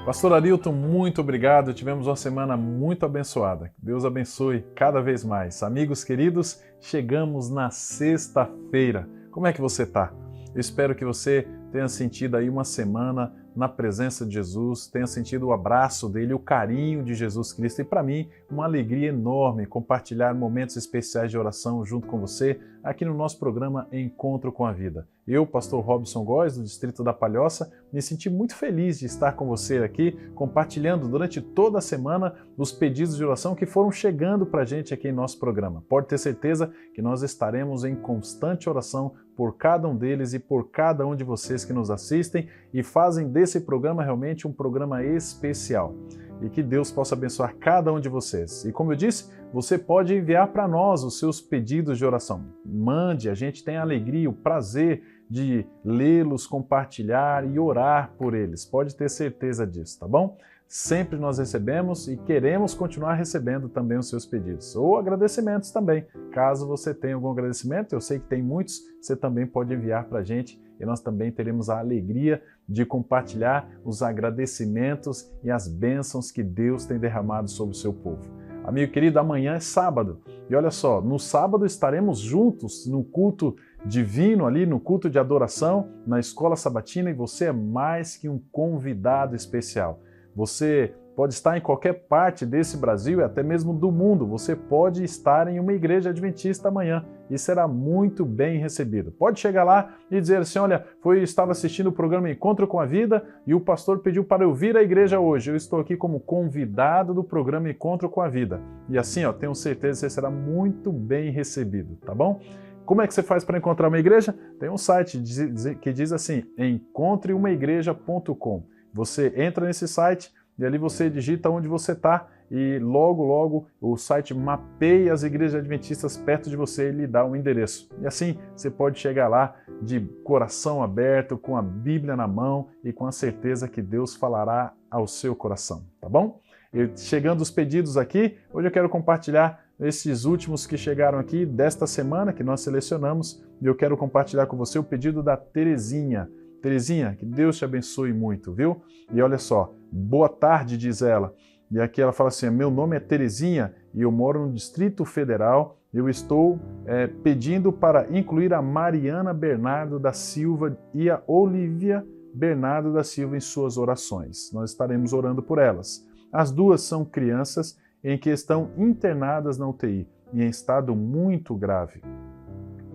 Pastor Arilton, muito obrigado. Tivemos uma semana muito abençoada. Deus abençoe cada vez mais. Amigos queridos, chegamos na sexta-feira. Como é que você está? Eu espero que você tenha sentido aí uma semana na presença de Jesus, tenha sentido o abraço dele, o carinho de Jesus Cristo. E para mim, uma alegria enorme compartilhar momentos especiais de oração junto com você aqui no nosso programa Encontro com a Vida. Eu, pastor Robson Góes, do Distrito da Palhoça, me senti muito feliz de estar com você aqui, compartilhando durante toda a semana os pedidos de oração que foram chegando para a gente aqui em nosso programa. Pode ter certeza que nós estaremos em constante oração por cada um deles e por cada um de vocês que nos assistem e fazem desse programa realmente um programa especial. E que Deus possa abençoar cada um de vocês. E como eu disse, você pode enviar para nós os seus pedidos de oração. Mande, a gente tem a alegria, o prazer de lê-los, compartilhar e orar por eles. Pode ter certeza disso, tá bom? Sempre nós recebemos e queremos continuar recebendo também os seus pedidos. Ou agradecimentos também. Caso você tenha algum agradecimento, eu sei que tem muitos, você também pode enviar para a gente e nós também teremos a alegria de compartilhar os agradecimentos e as bênçãos que Deus tem derramado sobre o seu povo. Amigo querido, amanhã é sábado. E olha só, no sábado estaremos juntos no culto divino ali, no culto de adoração, na escola sabatina, e você é mais que um convidado especial. Você pode estar em qualquer parte desse Brasil e até mesmo do mundo. Você pode estar em uma igreja adventista amanhã e será muito bem recebido. Pode chegar lá e dizer assim, olha, estava assistindo o programa Encontro com a Vida e o pastor pediu para eu vir à igreja hoje. Eu estou aqui como convidado do programa Encontro com a Vida. E assim, tenho certeza que você será muito bem recebido, tá bom? Como é que você faz para encontrar uma igreja? Tem um site que diz assim, encontreumaigreja.com. Você entra nesse site e ali você digita onde você está e logo o site mapeia as igrejas adventistas perto de você e lhe dá um endereço. E assim você pode chegar lá de coração aberto, com a Bíblia na mão e com a certeza que Deus falará ao seu coração, tá bom? E chegando os pedidos aqui, hoje eu quero compartilhar esses últimos que chegaram aqui desta semana que nós selecionamos e eu quero compartilhar com você o pedido da Terezinha. Terezinha, que Deus te abençoe muito, viu? E olha só, boa tarde, diz ela. E aqui ela fala assim, meu nome é Terezinha e eu moro no Distrito Federal. Eu estou pedindo para incluir a Mariana Bernardo da Silva e a Olivia Bernardo da Silva em suas orações. Nós estaremos orando por elas. As duas são crianças em que estão internadas na UTI e em estado muito grave.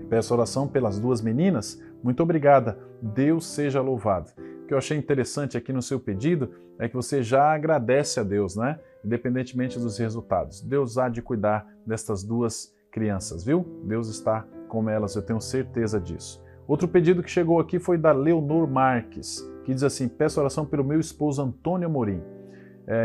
Peço oração pelas duas meninas. Muito obrigada. Deus seja louvado. O que eu achei interessante aqui no seu pedido é que você já agradece a Deus, né? Independentemente dos resultados. Deus há de cuidar destas duas crianças, viu? Deus está com elas, eu tenho certeza disso. Outro pedido que chegou aqui foi da Leonor Marques, que diz assim, peço oração pelo meu esposo Antônio Amorim,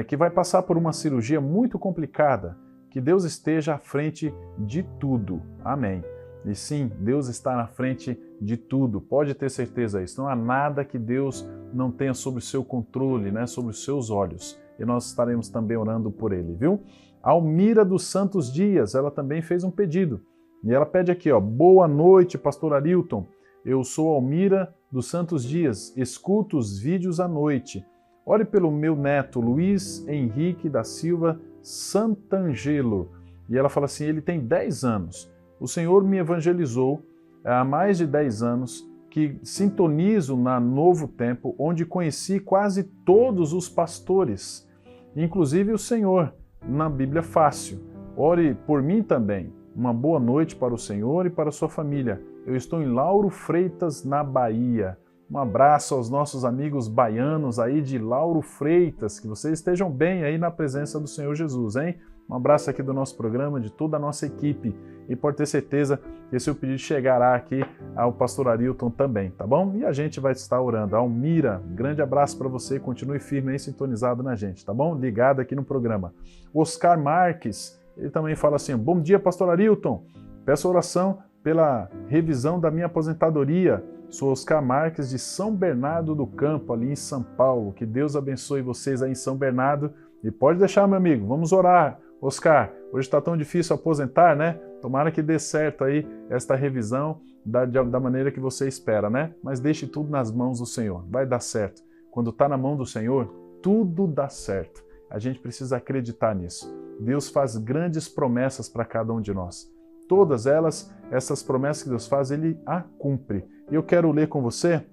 que vai passar por uma cirurgia muito complicada. Que Deus esteja à frente de tudo. Amém. E sim, Deus está na frente de tudo, pode ter certeza disso. Não há nada que Deus não tenha sob o seu controle, né, sobre os seus olhos. E nós estaremos também orando por ele, viu? Almira dos Santos Dias, ela também fez um pedido. E ela pede aqui, boa noite, pastor Arilton. Eu sou Almira dos Santos Dias, escuto os vídeos à noite. Ore pelo meu neto, Luiz Henrique da Silva Santangelo. E ela fala assim, ele tem 10 anos. O Senhor me evangelizou há mais de 10 anos, que sintonizo na Novo Tempo, onde conheci quase todos os pastores, inclusive o Senhor, na Bíblia Fácil. Ore por mim também. Uma boa noite para o Senhor e para a sua família. Eu estou em Lauro Freitas, na Bahia. Um abraço aos nossos amigos baianos aí de Lauro Freitas, que vocês estejam bem aí na presença do Senhor Jesus, hein? Um abraço aqui do nosso programa, de toda a nossa equipe. E pode ter certeza que esse pedido chegará aqui ao pastor Arilton também, tá bom? E a gente vai estar orando. Almira, grande abraço para você, continue firme aí, sintonizado na gente, tá bom? Ligado aqui no programa. Oscar Marques, ele também fala assim, bom dia, pastor Arilton. Peço oração pela revisão da minha aposentadoria. Sou Oscar Marques de São Bernardo do Campo, ali em São Paulo. Que Deus abençoe vocês aí em São Bernardo. E pode deixar, meu amigo, vamos orar. Oscar, hoje está tão difícil aposentar, né? Tomara que dê certo aí esta revisão da maneira que você espera, né? Mas deixe tudo nas mãos do Senhor, vai dar certo. Quando está na mão do Senhor, tudo dá certo. A gente precisa acreditar nisso. Deus faz grandes promessas para cada um de nós. Todas elas, essas promessas que Deus faz, Ele a cumpre. E eu quero ler com você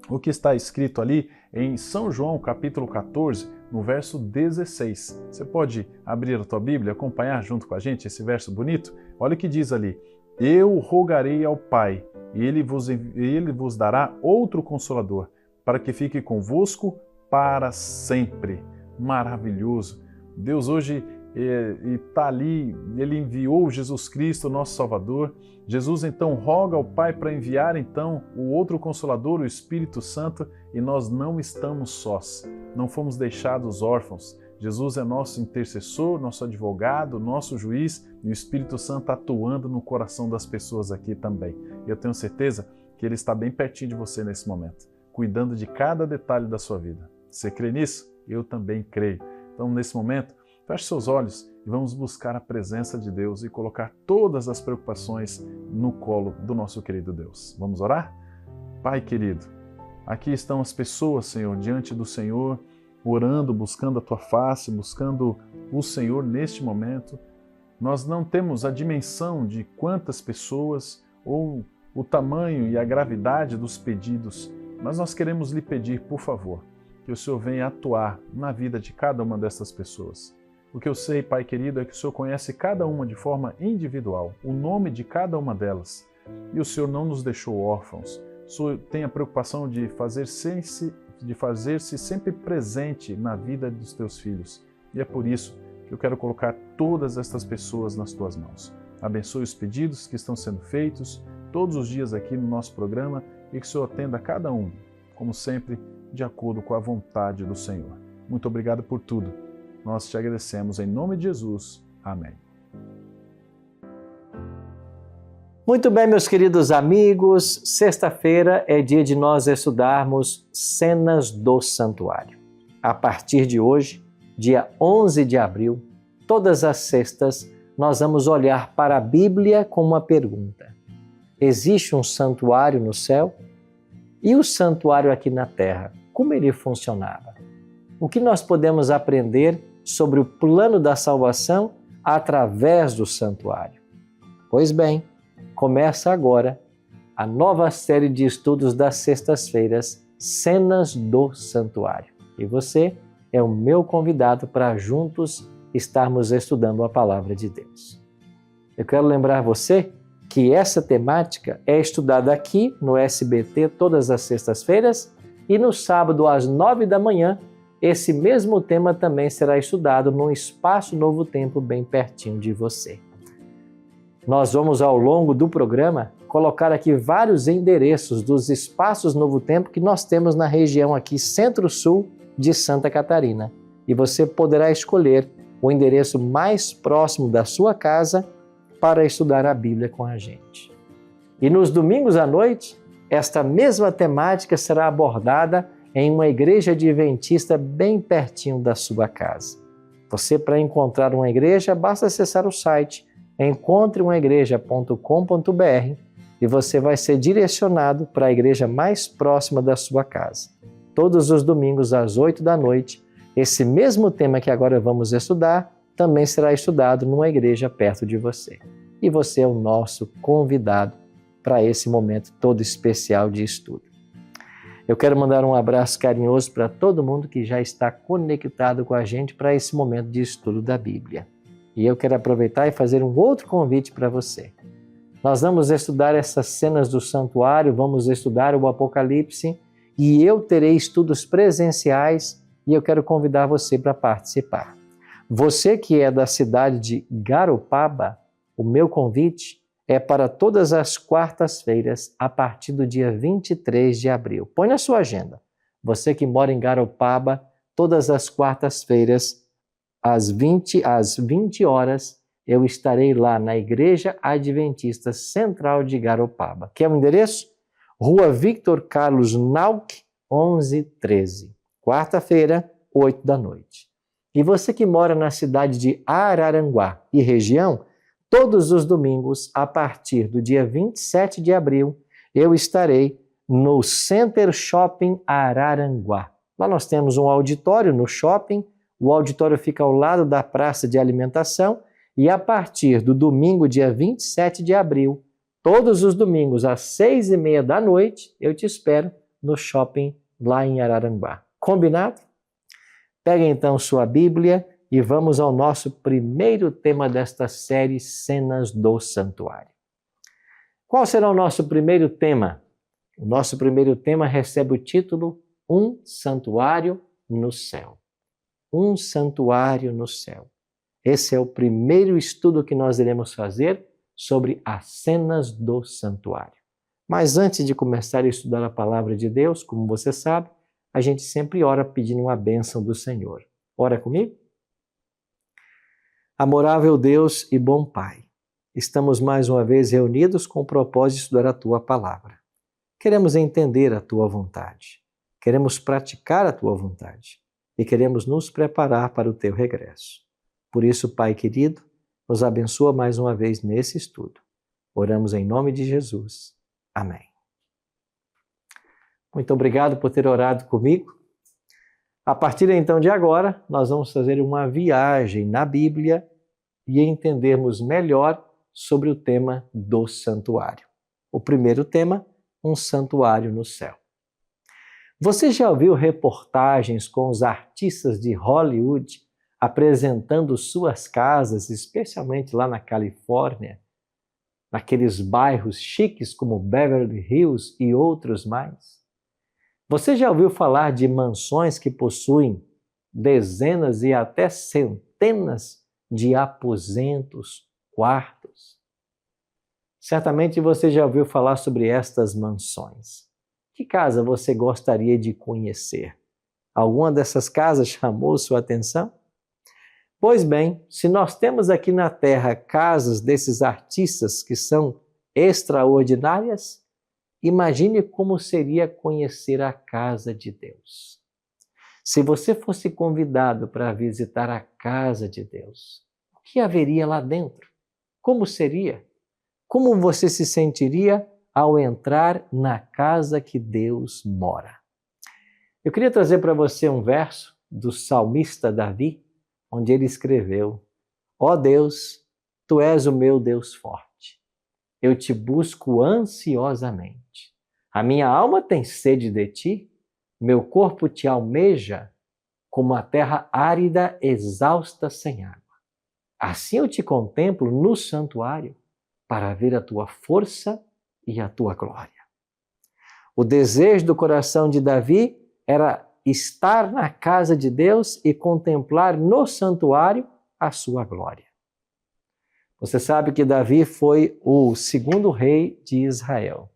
o que está escrito ali em São João, capítulo 14, no verso 16. Você pode abrir a tua Bíblia e acompanhar junto com a gente esse verso bonito? Olha o que diz ali. Eu rogarei ao Pai, e Ele vos dará outro Consolador, para que fique convosco para sempre. Maravilhoso! Deus hoje está ali, Ele enviou Jesus Cristo, nosso Salvador. Jesus então roga ao Pai para enviar então o outro Consolador, o Espírito Santo, e nós não estamos sós, não fomos deixados órfãos. Jesus é nosso intercessor, nosso advogado, nosso juiz, e o Espírito Santo atuando no coração das pessoas aqui também. Eu tenho certeza que Ele está bem pertinho de você nesse momento, cuidando de cada detalhe da sua vida. Você crê nisso? Eu também creio. Então, nesse momento, feche seus olhos e vamos buscar a presença de Deus e colocar todas as preocupações no colo do nosso querido Deus. Vamos orar? Pai querido, aqui estão as pessoas, Senhor, diante do Senhor, orando, buscando a Tua face, buscando o Senhor neste momento. Nós não temos a dimensão de quantas pessoas ou o tamanho e a gravidade dos pedidos, mas nós queremos lhe pedir, por favor, que o Senhor venha atuar na vida de cada uma dessas pessoas. O que eu sei, Pai querido, é que o Senhor conhece cada uma de forma individual, o nome de cada uma delas. E o Senhor não nos deixou órfãos. O Senhor tem a preocupação de fazer-se sempre presente na vida dos teus filhos. E é por isso que eu quero colocar todas estas pessoas nas tuas mãos. Abençoe os pedidos que estão sendo feitos todos os dias aqui no nosso programa e que o Senhor atenda a cada um, como sempre, de acordo com a vontade do Senhor. Muito obrigado por tudo. Nós te agradecemos em nome de Jesus. Amém. Muito bem, meus queridos amigos, sexta-feira é dia de nós estudarmos cenas do santuário. A partir de hoje, dia 11 de abril, todas as sextas, nós vamos olhar para a Bíblia com uma pergunta. Existe um santuário no céu? E o santuário aqui na terra, como ele funcionava? O que nós podemos aprender sobre o plano da salvação através do santuário? Pois bem, começa agora a nova série de estudos das sextas-feiras, Cenas do Santuário. E você é o meu convidado para juntos estarmos estudando a Palavra de Deus. Eu quero lembrar você que essa temática é estudada aqui no SBT todas as sextas-feiras e no sábado às 9 da manhã, esse mesmo tema também será estudado no Espaço Novo Tempo bem pertinho de você. Nós vamos, ao longo do programa, colocar aqui vários endereços dos Espaços Novo Tempo que nós temos na região aqui centro-sul de Santa Catarina. E você poderá escolher o endereço mais próximo da sua casa para estudar a Bíblia com a gente. E nos domingos à noite, esta mesma temática será abordada em uma igreja adventista bem pertinho da sua casa. Você, para encontrar uma igreja, basta acessar o site encontreumaigreja.com.br e você vai ser direcionado para a igreja mais próxima da sua casa. Todos os domingos às 8 da noite, esse mesmo tema que agora vamos estudar também será estudado numa igreja perto de você. E você é o nosso convidado para esse momento todo especial de estudo. Eu quero mandar um abraço carinhoso para todo mundo que já está conectado com a gente para esse momento de estudo da Bíblia. E eu quero aproveitar e fazer um outro convite para você. Nós vamos estudar essas cenas do santuário, vamos estudar o Apocalipse e eu terei estudos presenciais e eu quero convidar você para participar. Você que é da cidade de Garopaba, o meu convite é para todas as quartas-feiras, a partir do dia 23 de abril. Põe na sua agenda. Você que mora em Garopaba, todas as quartas-feiras, às 20 horas, eu estarei lá na Igreja Adventista Central de Garopaba. Quer o endereço? Rua Victor Carlos Nauck, 1113. Quarta-feira, 8 da noite. E você que mora na cidade de Araranguá e região, todos os domingos, a partir do dia 27 de abril, eu estarei no Center Shopping Araranguá. Lá nós temos um auditório no shopping, o auditório fica ao lado da praça de alimentação e a partir do domingo, dia 27 de abril, todos os domingos às 6h30 da noite, eu te espero no shopping lá em Araranguá. Combinado? Pega então sua Bíblia e vamos ao nosso primeiro tema desta série Cenas do Santuário. Qual será o nosso primeiro tema? O nosso primeiro tema recebe o título Um Santuário no Céu. Um Santuário no Céu. Esse é o primeiro estudo que nós iremos fazer sobre as cenas do santuário. Mas antes de começar a estudar a palavra de Deus, como você sabe, a gente sempre ora pedindo uma bênção do Senhor. Ora comigo? Amorável Deus e bom Pai, estamos mais uma vez reunidos com o propósito de estudar a Tua palavra. Queremos entender a Tua vontade, queremos praticar a Tua vontade e queremos nos preparar para o Teu regresso. Por isso, Pai querido, nos abençoa mais uma vez nesse estudo. Oramos em nome de Jesus. Amém. Muito obrigado por ter orado comigo. A partir então de agora, nós vamos fazer uma viagem na Bíblia e entendermos melhor sobre o tema do santuário. O primeiro tema, um santuário no céu. Você já ouviu reportagens com os artistas de Hollywood apresentando suas casas, especialmente lá na Califórnia, naqueles bairros chiques como Beverly Hills e outros mais? Você já ouviu falar de mansões que possuem dezenas e até centenas de aposentos, quartos? Certamente você já ouviu falar sobre estas mansões. Que casa você gostaria de conhecer? Alguma dessas casas chamou sua atenção? Pois bem, se nós temos aqui na Terra casas desses artistas que são extraordinárias, imagine como seria conhecer a casa de Deus. Se você fosse convidado para visitar a casa de Deus, o que haveria lá dentro? Como seria? Como você se sentiria ao entrar na casa que Deus mora? Eu queria trazer para você um verso do salmista Davi, onde ele escreveu: Ó Deus, Tu és o meu Deus forte. Eu te busco ansiosamente. A minha alma tem sede de Ti, meu corpo te almeja como a terra árida, exausta, sem água. Assim eu te contemplo no santuário para ver a Tua força e a Tua glória. O desejo do coração de Davi era estar na casa de Deus e contemplar no santuário a sua glória. Você sabe que Davi foi o segundo rei de Israel.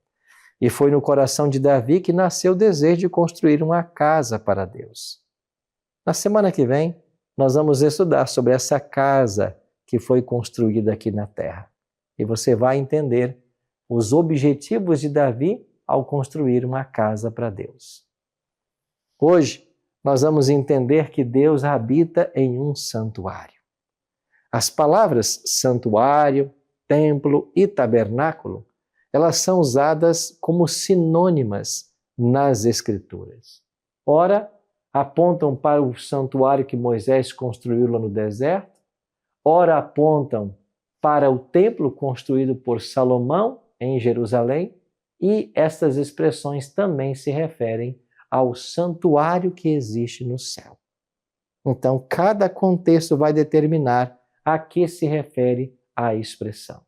E foi no coração de Davi que nasceu o desejo de construir uma casa para Deus. Na semana que vem, nós vamos estudar sobre essa casa que foi construída aqui na terra. E você vai entender os objetivos de Davi ao construir uma casa para Deus. Hoje, nós vamos entender que Deus habita em um santuário. As palavras santuário, templo e tabernáculo, elas são usadas como sinônimas nas Escrituras. Ora, apontam para o santuário que Moisés construiu lá no deserto, ora apontam para o templo construído por Salomão em Jerusalém, e estas expressões também se referem ao santuário que existe no céu. Então, cada contexto vai determinar a que se refere a expressão.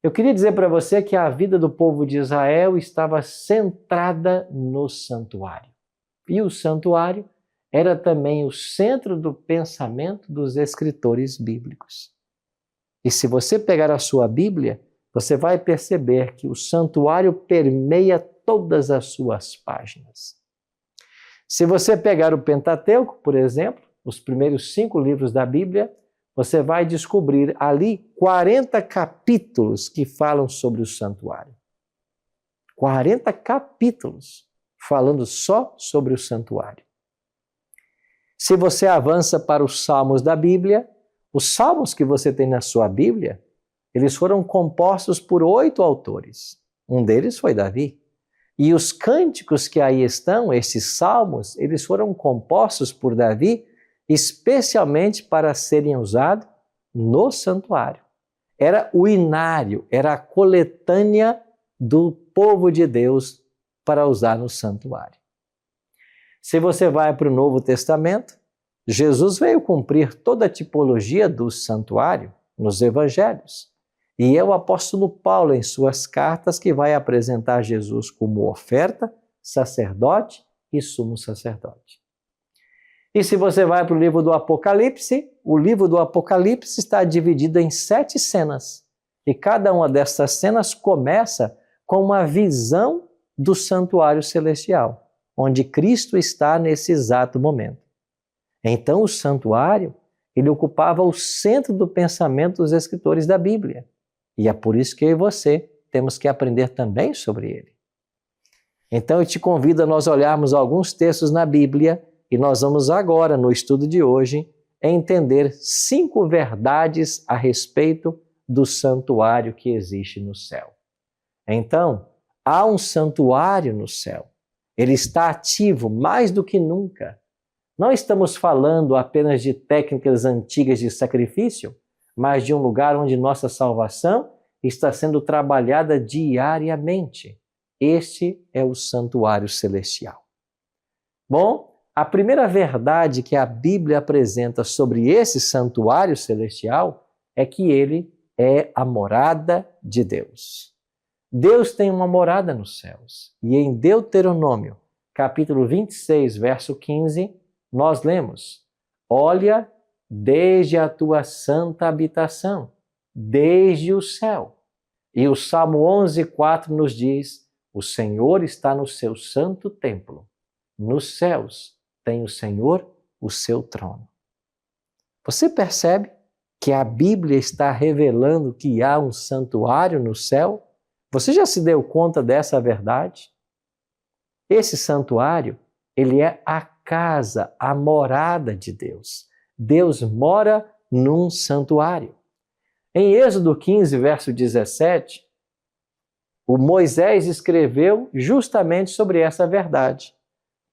Eu queria dizer para você que a vida do povo de Israel estava centrada no santuário. E o santuário era também o centro do pensamento dos escritores bíblicos. E se você pegar a sua Bíblia, você vai perceber que o santuário permeia todas as suas páginas. Se você pegar o Pentateuco, por exemplo, os primeiros 5 livros da Bíblia, você vai descobrir ali 40 capítulos que falam sobre o santuário. 40 capítulos falando só sobre o santuário. Se você avança para os Salmos da Bíblia, os Salmos que você tem na sua Bíblia, eles foram compostos por 8 autores. Um deles foi Davi. E os cânticos que aí estão, esses salmos, eles foram compostos por Davi especialmente para serem usados no santuário. Era o inário, era a coletânea do povo de Deus para usar no santuário. Se você vai para o Novo Testamento, Jesus veio cumprir toda a tipologia do santuário nos evangelhos. E é o apóstolo Paulo, em suas cartas, que vai apresentar Jesus como oferta, sacerdote e sumo sacerdote. E se você vai para o livro do Apocalipse, o livro do Apocalipse está dividido em 7 cenas. E cada uma dessas cenas começa com uma visão do santuário celestial, onde Cristo está nesse exato momento. Então, o santuário, ele ocupava o centro do pensamento dos escritores da Bíblia. E é por isso que eu e você temos que aprender também sobre ele. Então, eu te convido a nós olharmos alguns textos na Bíblia e nós vamos agora, no estudo de hoje, entender 5 verdades a respeito do santuário que existe no céu. Então, há um santuário no céu. Ele está ativo mais do que nunca. Não estamos falando apenas de técnicas antigas de sacrifício, mas de um lugar onde nossa salvação está sendo trabalhada diariamente. Este é o santuário celestial. Bom, a primeira verdade que a Bíblia apresenta sobre esse santuário celestial é que ele é a morada de Deus. Deus tem uma morada nos céus. E em Deuteronômio, capítulo 26, verso 15, nós lemos: olha desde a tua santa habitação, desde o céu. E o Salmo 11:4 nos diz: o Senhor está no seu santo templo. Nos céus tem o Senhor o seu trono. Você percebe que a Bíblia está revelando que há um santuário no céu? Você já se deu conta dessa verdade? Esse santuário, ele é a casa, a morada de Deus. Deus mora num santuário. Em Êxodo 15, verso 17, o Moisés escreveu justamente sobre essa verdade.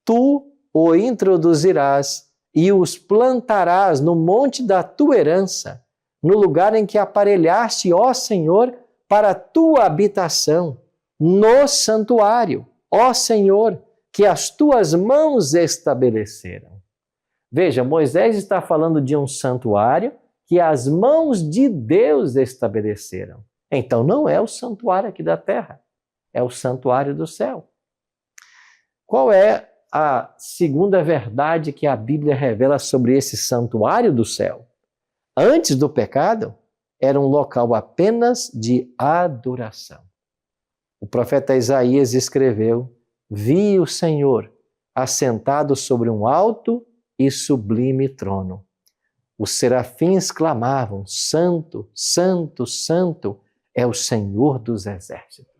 Tu o introduzirás e os plantarás no monte da tua herança, no lugar em que aparelhaste, ó Senhor, para a tua habitação, no santuário, ó Senhor, que as tuas mãos estabeleceram. Veja, Moisés está falando de um santuário que as mãos de Deus estabeleceram. Então não é o santuário aqui da terra, é o santuário do céu. Qual é a segunda verdade que a Bíblia revela sobre esse santuário do céu? Antes do pecado, era um local apenas de adoração. O profeta Isaías escreveu: vi o Senhor assentado sobre um alto e sublime trono. Os serafins clamavam: Santo, Santo, Santo é o Senhor dos exércitos.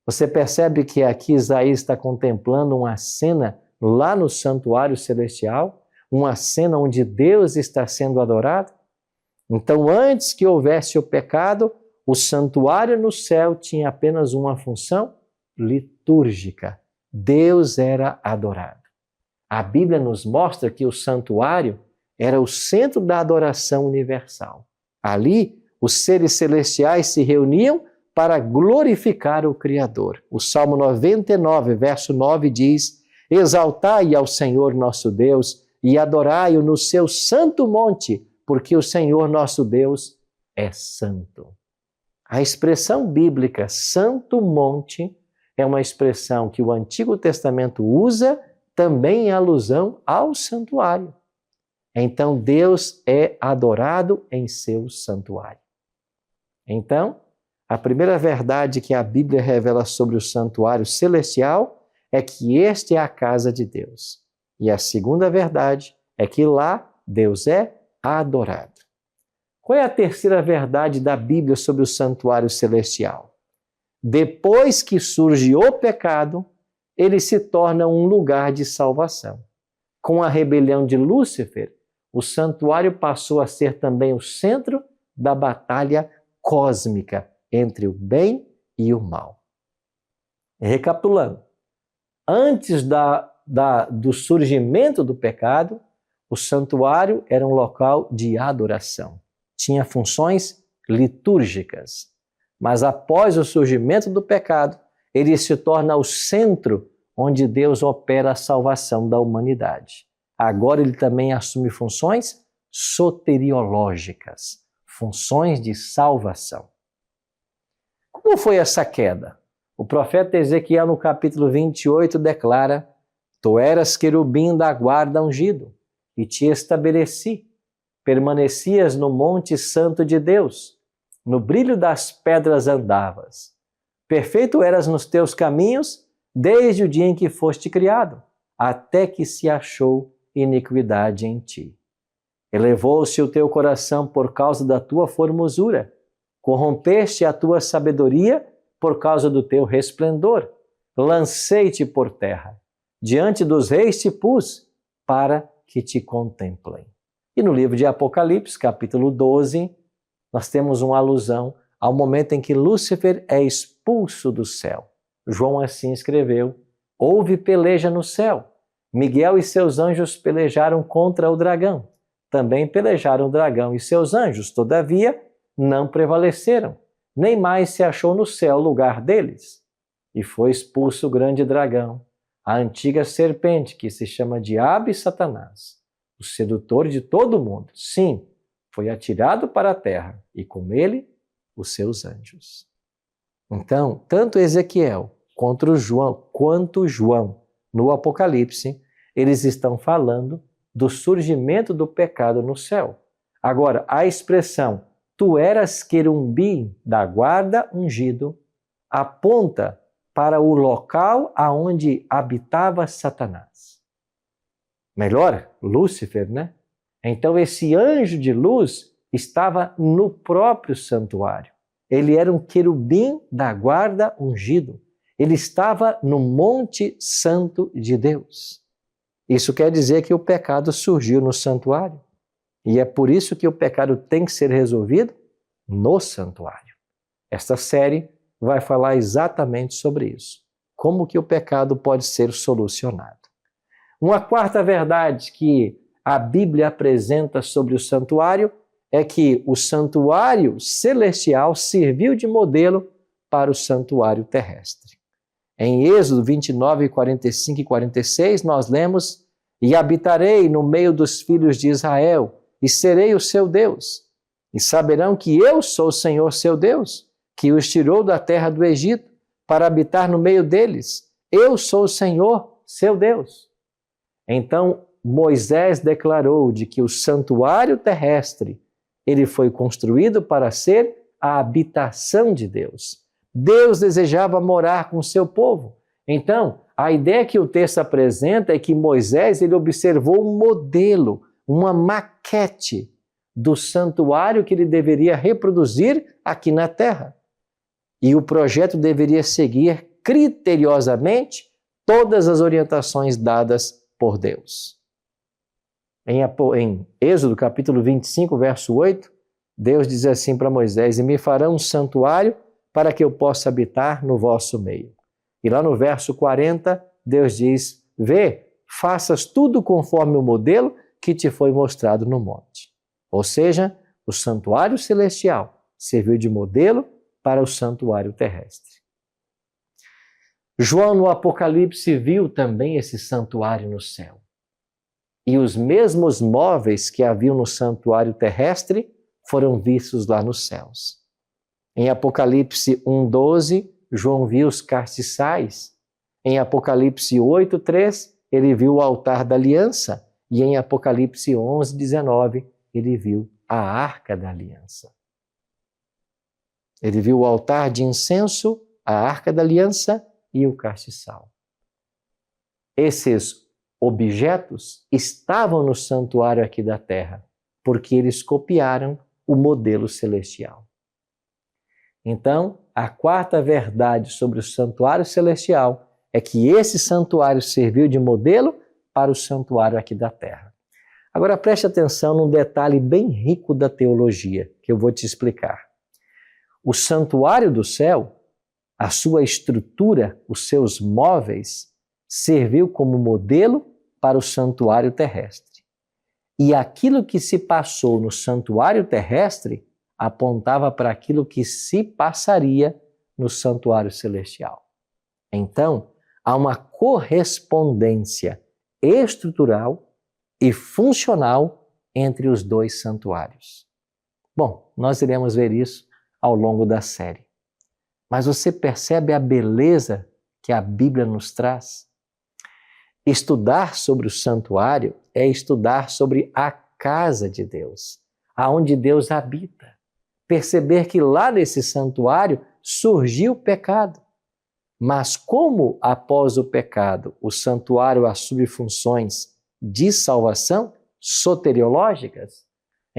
Você percebe que aqui Isaías está contemplando uma cena lá no santuário celestial, uma cena onde Deus está sendo adorado? Então, antes que houvesse o pecado, o santuário no céu tinha apenas uma função litúrgica. Deus era adorado. A Bíblia nos mostra que o santuário era o centro da adoração universal. Ali, os seres celestiais se reuniam para glorificar o Criador. O Salmo 99, verso 9 diz: exaltai ao Senhor nosso Deus e adorai-o no seu santo monte, porque o Senhor nosso Deus é santo. A expressão bíblica santo monte é uma expressão que o Antigo Testamento usa também em alusão ao santuário. Então Deus é adorado em seu santuário. Então, a primeira verdade que a Bíblia revela sobre o santuário celestial é que este é a casa de Deus. E a segunda verdade é que lá Deus é adorado. Qual é a terceira verdade da Bíblia sobre o santuário celestial? Depois que surge o pecado, ele se torna um lugar de salvação. Com a rebelião de Lúcifer, o santuário passou a ser também o centro da batalha cósmica entre o bem e o mal. Recapitulando, antes do surgimento do pecado, o santuário era um local de adoração. Tinha funções litúrgicas. Mas após o surgimento do pecado, ele se torna o centro onde Deus opera a salvação da humanidade. Agora ele também assume funções soteriológicas, funções de salvação. Como foi essa queda? O profeta Ezequiel, no capítulo 28, declara: Tu eras querubim da guarda ungido, e te estabeleci. Permanecias no monte santo de Deus, no brilho das pedras andavas. Perfeito eras nos teus caminhos, desde o dia em que foste criado, até que se achou iniquidade em ti. Elevou-se o teu coração por causa da tua formosura, corrompeste a tua sabedoria por causa do teu resplendor. Lancei-te por terra, diante dos reis te pus, para que te contemplem. E no livro de Apocalipse, capítulo 12, nós temos uma alusão ao momento em que Lúcifer é expulso do céu. João assim escreveu: houve peleja no céu. Miguel e seus anjos pelejaram contra o dragão. Também pelejaram o dragão e seus anjos, todavia não prevaleceram. Nem mais se achou no céu lugar deles. E foi expulso o grande dragão, a antiga serpente que se chama Diabo e Satanás, o sedutor de todo o mundo. Sim, foi atirado para a terra e com ele os seus anjos. Então, tanto Ezequiel quanto João, no Apocalipse, eles estão falando do surgimento do pecado no céu. Agora, a expressão tu eras querubim da guarda ungido aponta para o local aonde habitava Satanás. Melhor, Lúcifer, né? Então esse anjo de luz estava no próprio santuário. Ele era um querubim da guarda ungido. Ele estava no Monte Santo de Deus. Isso quer dizer que o pecado surgiu no santuário. E é por isso que o pecado tem que ser resolvido no santuário. Esta série vai falar exatamente sobre isso. Como que o pecado pode ser solucionado. Uma quarta verdade que a Bíblia apresenta sobre o santuário é que o santuário celestial serviu de modelo para o santuário terrestre. Em Êxodo 29, 45 e 46, nós lemos: E habitarei no meio dos filhos de Israel, e serei o seu Deus. E saberão que eu sou o Senhor seu Deus, que os tirou da terra do Egito, para habitar no meio deles. Eu sou o Senhor seu Deus. Então, Moisés declarou de que o santuário terrestre, ele foi construído para ser a habitação de Deus. Deus desejava morar com o seu povo. Então, a ideia que o texto apresenta é que Moisés ele observou um modelo, uma maquete do santuário que ele deveria reproduzir aqui na terra. E o projeto deveria seguir criteriosamente todas as orientações dadas por Deus. Em Êxodo capítulo 25, verso 8, Deus diz assim para Moisés: E me farão um santuário para que eu possa habitar no vosso meio. E lá no verso 40, Deus diz: Vê, faças tudo conforme o modelo que te foi mostrado no monte. Ou seja, o santuário celestial serviu de modelo para o santuário terrestre. João, no Apocalipse, viu também esse santuário no céu. E os mesmos móveis que haviam no santuário terrestre foram vistos lá nos céus. Em Apocalipse 1:12, João viu os castiçais. Em Apocalipse 8:3, ele viu o altar da aliança. E em Apocalipse 11:19, ele viu a arca da aliança. Ele viu o altar de incenso, a arca da aliança e o castiçal. Esses objetos estavam no santuário aqui da terra, porque eles copiaram o modelo celestial. Então, a quarta verdade sobre o santuário celestial é que esse santuário serviu de modelo para o santuário aqui da terra. Agora preste atenção num detalhe bem rico da teologia, que eu vou te explicar. O santuário do céu a sua estrutura, os seus móveis, serviu como modelo para o santuário terrestre. E aquilo que se passou no santuário terrestre apontava para aquilo que se passaria no santuário celestial. Então, há uma correspondência estrutural e funcional entre os dois santuários. Bom, nós iremos ver isso ao longo da série. Mas você percebe a beleza que a Bíblia nos traz? Estudar sobre o santuário é estudar sobre a casa de Deus, aonde Deus habita. Perceber que lá nesse santuário surgiu o pecado. Mas como após o pecado o santuário assume funções de salvação soteriológicas,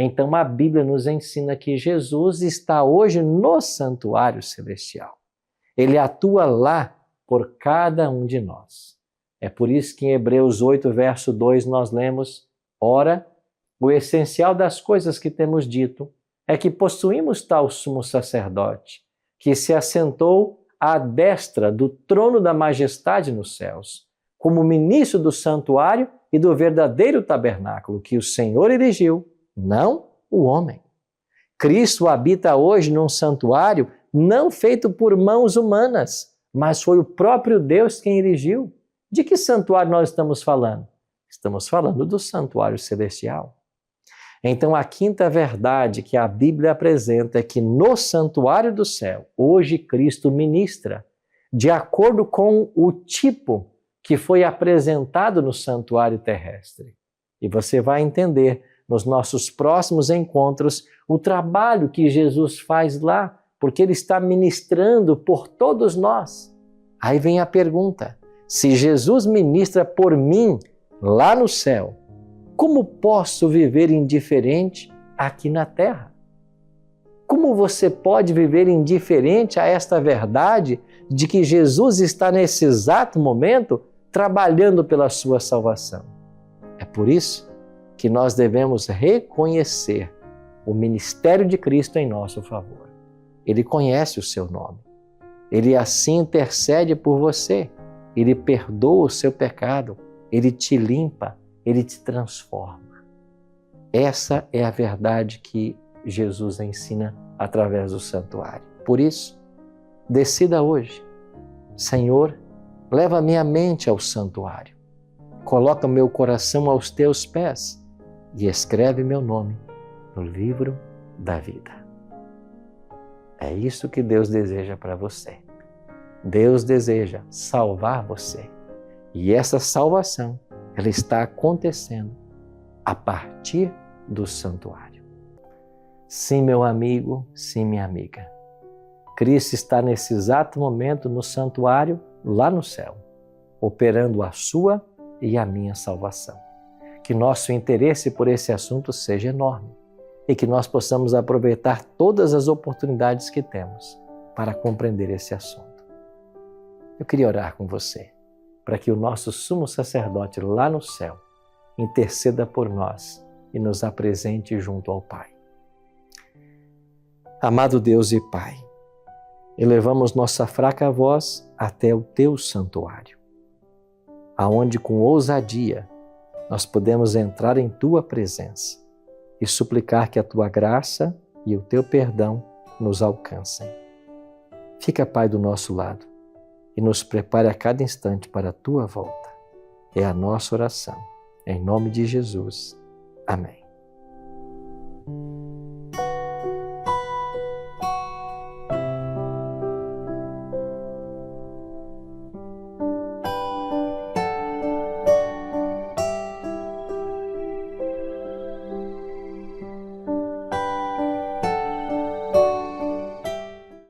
então a Bíblia nos ensina que Jesus está hoje no santuário celestial. Ele atua lá por cada um de nós. É por isso que em Hebreus 8, verso 2 nós lemos: ora, o essencial das coisas que temos dito é que possuímos tal sumo sacerdote, que se assentou à destra do trono da majestade nos céus, como ministro do santuário e do verdadeiro tabernáculo que o Senhor erigiu, não o homem. Cristo habita hoje num santuário não feito por mãos humanas, mas foi o próprio Deus quem erigiu. De que santuário nós estamos falando? Estamos falando do santuário celestial. Então, a quinta verdade que a Bíblia apresenta é que no santuário do céu, hoje Cristo ministra, de acordo com o tipo que foi apresentado no santuário terrestre. E você vai entender nos nossos próximos encontros o trabalho que Jesus faz lá, porque Ele está ministrando por todos nós. Aí vem a pergunta: se Jesus ministra por mim lá no céu, como posso viver indiferente aqui na terra? Como você pode viver indiferente a esta verdade de que Jesus está nesse exato momento trabalhando pela sua salvação? É por isso que nós devemos reconhecer o ministério de Cristo em nosso favor. Ele conhece o seu nome. Ele assim intercede por você. Ele perdoa o seu pecado. Ele te limpa. Ele te transforma. Essa é a verdade que Jesus ensina através do santuário. Por isso, decida hoje: Senhor, leva minha mente ao santuário. Coloca meu coração aos teus pés e escreve meu nome no livro da vida. É isso que Deus deseja para você. Deus deseja salvar você. E essa salvação, ela está acontecendo a partir do santuário. Sim, meu amigo, sim, minha amiga. Cristo está nesse exato momento no santuário, lá no céu, operando a sua e a minha salvação. Que nosso interesse por esse assunto seja enorme e que nós possamos aproveitar todas as oportunidades que temos para compreender esse assunto. Eu queria orar com você, para que o nosso sumo sacerdote lá no céu interceda por nós e nos apresente junto ao Pai. Amado Deus e Pai, elevamos nossa fraca voz até o Teu santuário, aonde com ousadia nós podemos entrar em Tua presença e suplicar que a Tua graça e o Teu perdão nos alcancem. Fica, Pai, do nosso lado e nos prepare a cada instante para a Tua volta. É a nossa oração. Em nome de Jesus. Amém.